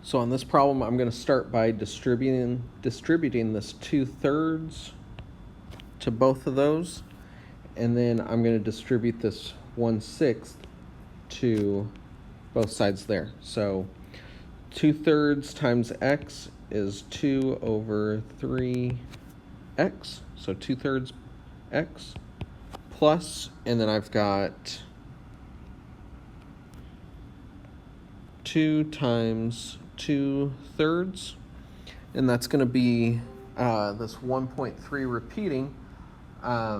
So on this problem, I'm going to start by distributing this 2/3 to both of those, and then I'm going to distribute this 1/6 to both sides there. So 2/3 times x is 2 over 3x, so 2/3 x, plus, and then I've got 2 times 2/3, and that's going to be this 1.3 repeating. But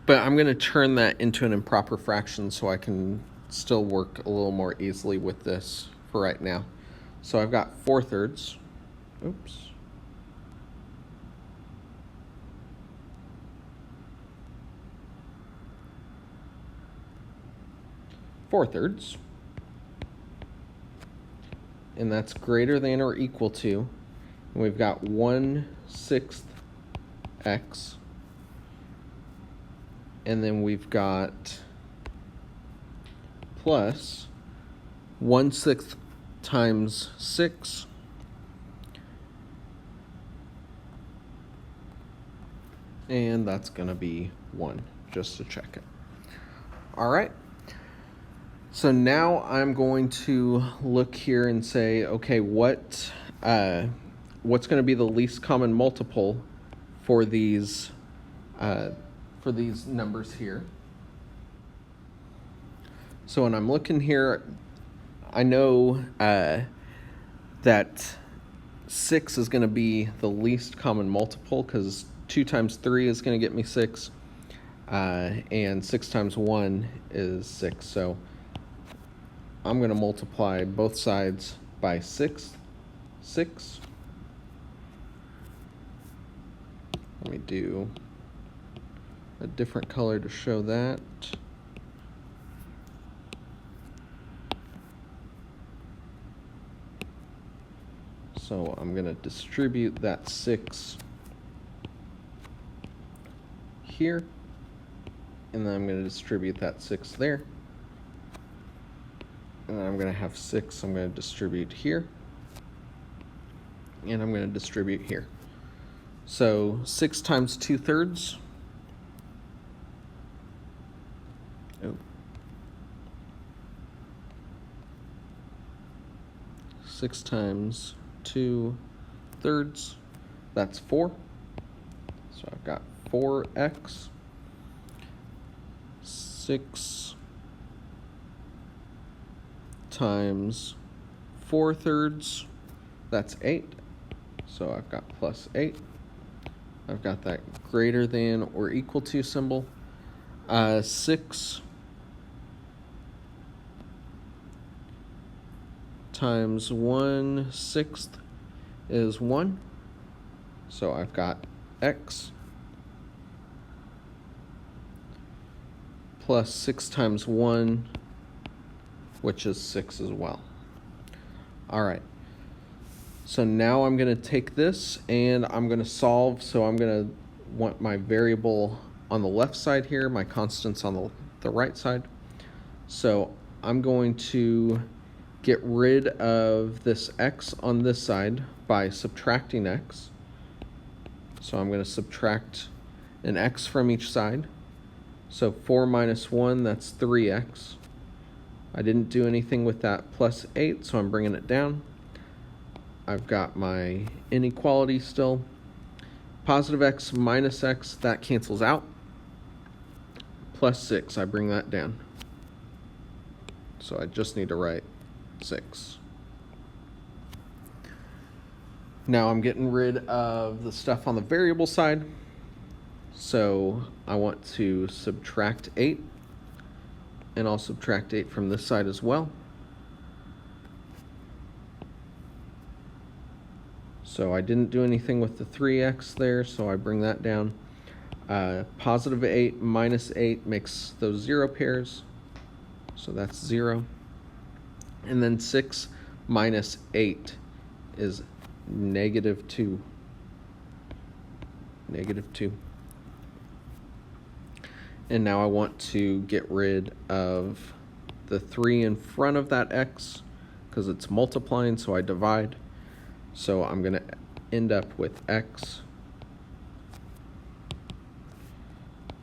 I'm going to turn that into an improper fraction so I can still work a little more easily with this for right now. So I've got 4/3. Oops. Four-thirds. And that's greater than or equal to, and we've got 1/6 x, and then we've got plus 1/6 times 6, and that's going to be 1, just to check it. All right. So now I'm going to look here and say, okay, what's going to be the least common multiple for these numbers here? So when I'm looking here, I know that 6 is going to be the least common multiple because 2 times 3 is going to get me 6, and 6 times 1 is 6. So I'm going to multiply both sides by 6. Let me do a different color to show that. So I'm going to distribute that 6 here, and then I'm going to distribute that 6 there. And then I'm going to have 6 I'm going to distribute here, and I'm going to distribute here. So 6 times 2/3. 6 times 2/3, that's 4. So I've got 4x. 6 times 4/3, that's 8. So I've got plus 8. I've got that greater than or equal to symbol. 6 times 1/6 is 1. So I've got x plus 6 times 1, which is 6 as well. All right. So now I'm going to take this and I'm going to solve. So I'm going to want my variable on the left side here, my constants on the right side. So I'm going to get rid of this x on this side by subtracting x. So I'm going to subtract an x from each side. So 4 minus 1, that's 3x. I didn't do anything with that plus 8, so I'm bringing it down. I've got my inequality still. Positive x minus x, that cancels out. Plus 6, I bring that down. So I just need to write 6. Now I'm getting rid of the stuff on the variable side. So I want to subtract 8, and I'll subtract 8 from this side as well. So I didn't do anything with the 3x there, so I bring that down. Positive 8 minus 8 makes those 0 pairs, so that's 0. And then 6 minus 8 is negative 2. Negative 2. And now I want to get rid of the 3 in front of that x because it's multiplying, so I divide. So I'm going to end up with x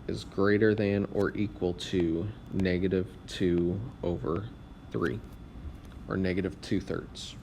is greater than or equal to -2/3, or -2/3.